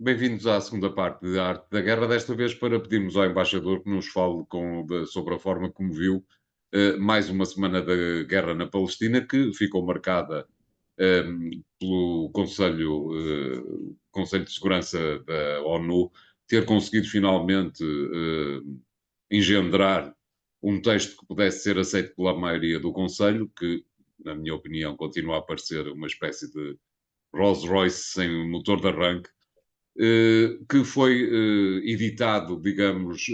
Bem-vindos à segunda parte de Arte da Guerra, desta vez para pedirmos ao embaixador que nos fale sobre a forma como viu mais uma semana da guerra na Palestina, que ficou marcada pelo Conselho de Segurança da ONU ter conseguido finalmente engendrar um texto que pudesse ser aceito pela maioria do Conselho, que, na minha opinião, continua a parecer uma espécie de Rolls-Royce sem motor de arranque, que foi editado, digamos,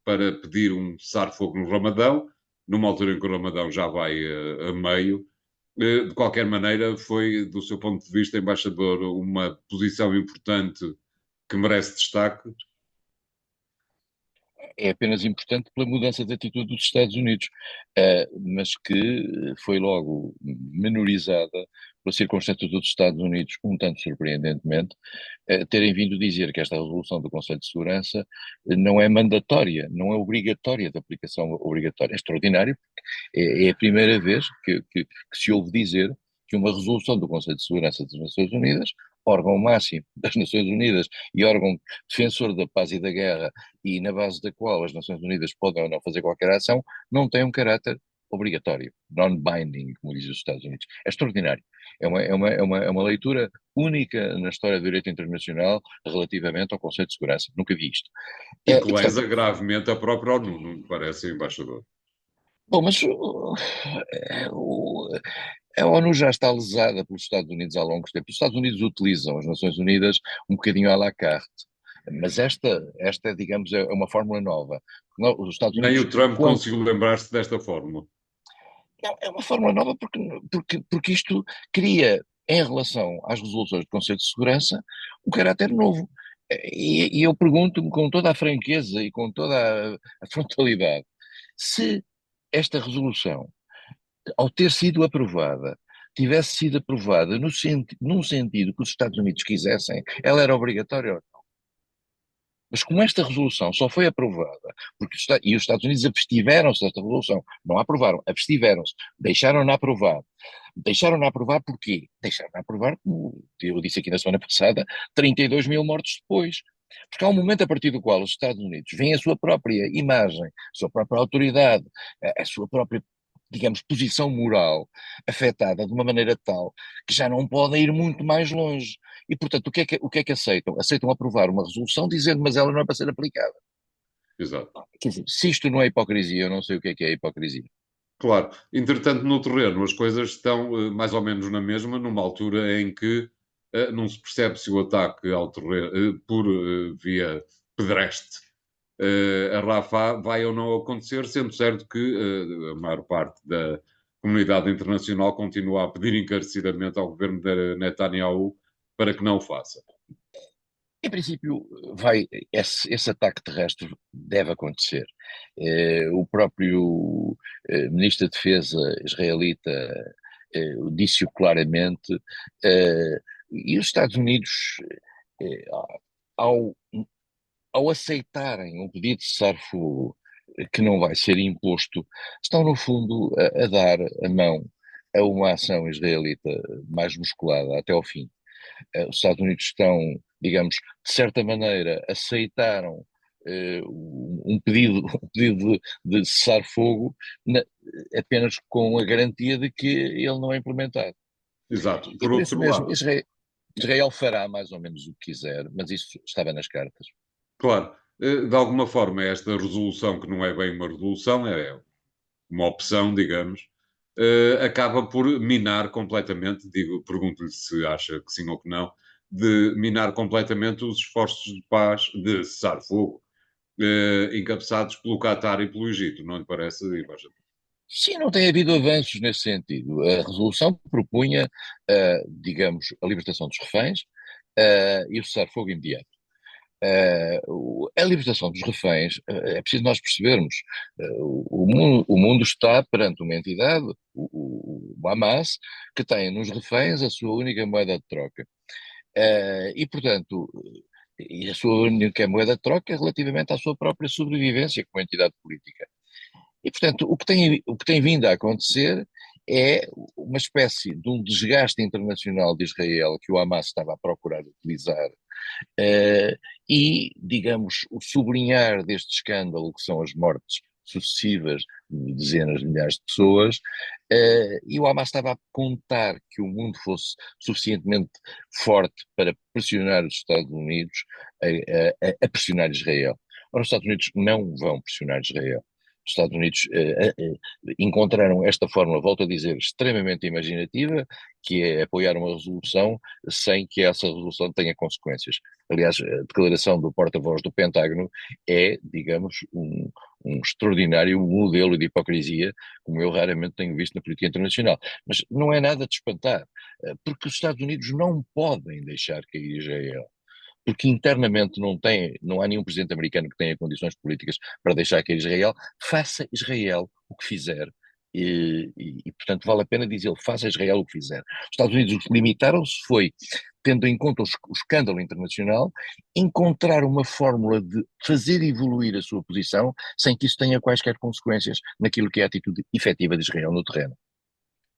para pedir um cessar-fogo no Ramadão, numa altura em que o Ramadão já vai a meio. De qualquer maneira, foi, do seu ponto de vista, embaixador, uma posição importante que merece destaque. É apenas importante pela mudança de atitude dos Estados Unidos, mas que foi logo menorizada pelas circunstâncias dos Estados Unidos, um tanto surpreendentemente, terem vindo dizer que esta resolução do Conselho de Segurança não é mandatória, não é obrigatória, de aplicação obrigatória. É extraordinário, porque é a primeira vez que se ouve dizer que uma resolução do Conselho de Segurança das Nações Unidas, órgão máximo das Nações Unidas e órgão defensor da paz e da guerra, e na base da qual as Nações Unidas podem ou não fazer qualquer ação, não tem um caráter obrigatório, non-binding, como dizem os Estados Unidos. É extraordinário. É uma leitura única na história do direito internacional relativamente ao Conselho de Segurança. Nunca vi isto. E E, que lesa portanto, gravemente a própria ONU, não me parece, embaixador? bom, mas a ONU já está lesada pelos Estados Unidos há longos tempos. Os Estados Unidos utilizam as Nações Unidas um bocadinho à la carte. Mas esta, digamos, é uma fórmula nova. Os Estados Nem Unidos, o Trump quando, conseguiu lembrar-se desta fórmula. não, é uma fórmula nova porque isto cria, em relação às resoluções do Conselho de Segurança, um caráter novo. E eu pergunto-me com toda a franqueza e com toda a frontalidade, se esta resolução, ao ter sido aprovada, tivesse sido aprovada num sentido que os Estados Unidos quisessem, ela era obrigatória. Mas como esta resolução só foi aprovada, e os Estados Unidos abstiveram-se desta resolução, não a aprovaram, abstiveram-se, deixaram-na aprovar. Deixaram-na aprovar porquê? Deixaram-na aprovar, como eu disse aqui na semana passada, 32 mil mortos depois. Porque há um momento a partir do qual os Estados Unidos veem a sua própria imagem, a sua própria autoridade, a sua própria, digamos, posição moral afetada de uma maneira tal que já não podem ir muito mais longe. E, portanto, o que é que aceitam? Aceitam aprovar uma resolução dizendo, mas ela não é para ser aplicada. Exato. Quer dizer, se isto não é hipocrisia, eu não sei o que é hipocrisia. Claro. Entretanto, no terreno, as coisas estão mais ou menos na mesma, numa altura em que não se percebe se o ataque ao terreno, por via pedestre a Rafah vai ou não acontecer, sendo certo que a maior parte da comunidade internacional continua a pedir encarecidamente ao governo de Netanyahu para que não o faça. Em princípio, esse ataque terrestre deve acontecer. O próprio ministro da Defesa israelita disse-o claramente, e os Estados Unidos, eh, ao, ao aceitarem um pedido de cessar-fogo que não vai ser imposto, estão, no fundo, a dar a mão a uma ação israelita mais musculada até ao fim. Os Estados Unidos estão, digamos, de certa maneira, aceitaram um pedido de cessar-fogo apenas com a garantia de que ele não é implementado. Exato. E Por por isso outro mesmo, lado, Israel fará mais ou menos o que quiser, mas isso estava nas cartas. claro, de alguma forma, esta resolução, que não é bem uma resolução, é uma opção, digamos, acaba por minar completamente, digo, pergunto-lhe se acha que sim ou que não, de minar completamente os esforços de paz, de cessar fogo, encabeçados pelo Qatar e pelo Egito, não lhe parece, embaixador? Sim, não tem havido avanços nesse sentido. A resolução propunha, digamos, a libertação dos reféns, e o cessar-fogo imediato. A libertação dos reféns, é preciso nós percebermos, o mundo está perante uma entidade, o Hamas, que tem nos reféns a sua única moeda de troca. E, portanto, e a sua única moeda de troca relativamente à sua própria sobrevivência como entidade política. E, portanto, o que tem vindo a acontecer é uma espécie de um desgaste internacional de Israel que o Hamas estava a procurar utilizar eh, e, digamos, o sublinhar deste escândalo, que são as mortes sucessivas de dezenas de milhares de pessoas, e o Hamas estava a contar que o mundo fosse suficientemente forte para pressionar os Estados Unidos a pressionar Israel. Ora, os Estados Unidos não vão pressionar Israel. Os Estados Unidos encontraram esta fórmula, volto a dizer, extremamente imaginativa, que é apoiar uma resolução sem que essa resolução tenha consequências. Aliás, a declaração do porta-voz do Pentágono é, digamos, um extraordinário modelo de hipocrisia, como eu raramente tenho visto na política internacional. Mas não é nada de espantar, porque os Estados Unidos não podem deixar cair Israel. Porque internamente não há nenhum presidente americano que tenha condições políticas para deixar cair Israel, faça Israel o que fizer. Portanto, vale a pena dizer, faça Israel o que fizer. Os Estados Unidos limitaram-se, foi, tendo em conta o escândalo internacional, encontrar uma fórmula de fazer evoluir a sua posição sem que isso tenha quaisquer consequências naquilo que é a atitude efetiva de Israel no terreno.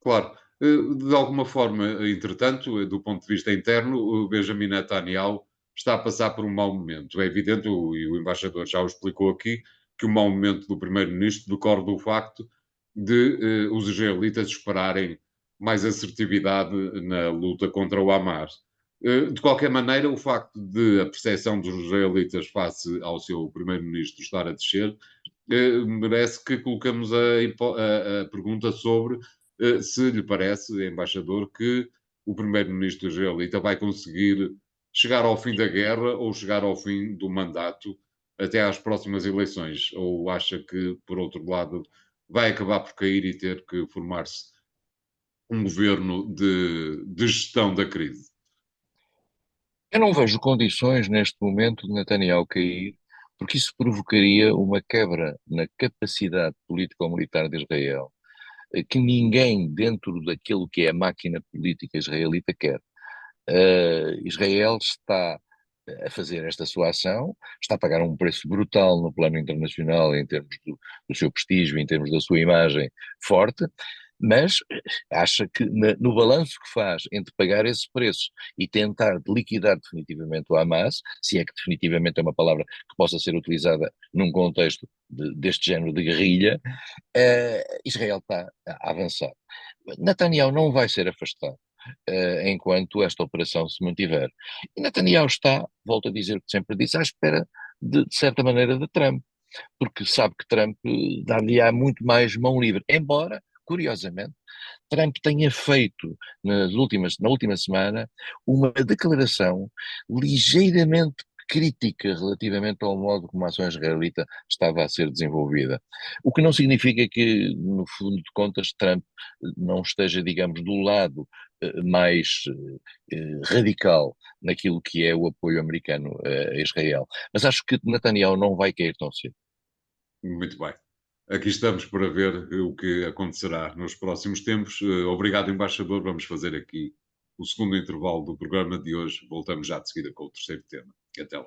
Claro. De alguma forma, entretanto, do ponto de vista interno, o Benjamin Netanyahu está a passar por um mau momento. É evidente, e o embaixador já o explicou aqui, que o mau momento do primeiro-ministro decorre do facto de os israelitas esperarem mais assertividade na luta contra o Hamas. De qualquer maneira, o facto de a percepção dos israelitas face ao seu primeiro-ministro estar a descer, merece que colocamos a pergunta sobre se lhe parece, embaixador, que o primeiro-ministro israelita vai conseguir chegar ao fim da guerra ou chegar ao fim do mandato até às próximas eleições? Ou acha que, por outro lado, vai acabar por cair e ter que formar-se um governo de gestão da crise? Eu não vejo condições neste momento de Netanyahu cair, porque isso provocaria uma quebra na capacidade político-militar de Israel, que ninguém dentro daquilo que é a máquina política israelita quer. Israel está a fazer esta sua ação, está a pagar um preço brutal no plano internacional em termos do seu prestígio, em termos da sua imagem forte, mas acha que no balanço que faz entre pagar esse preço e tentar liquidar definitivamente o Hamas, se é que definitivamente é uma palavra que possa ser utilizada num contexto deste género de guerrilha, Israel está a avançar. Netanyahu não vai ser afastado enquanto esta operação se mantiver. E Netanyahu está, volto a dizer o que sempre disse, à espera, de certa maneira, de Trump, porque sabe que Trump dar-lhe-á muito mais mão livre, embora, curiosamente, Trump tenha feito na última semana uma declaração ligeiramente crítica relativamente ao modo como a ação israelita estava a ser desenvolvida. O que não significa que, no fundo de contas, Trump não esteja, digamos, do lado mais radical naquilo que é o apoio americano a Israel. Mas acho que Netanyahu não vai cair tão cedo. Muito bem. Aqui estamos para ver o que acontecerá nos próximos tempos. Obrigado, embaixador. Vamos fazer aqui o segundo intervalo do programa de hoje. Voltamos já de seguida com o terceiro tema. Até lá.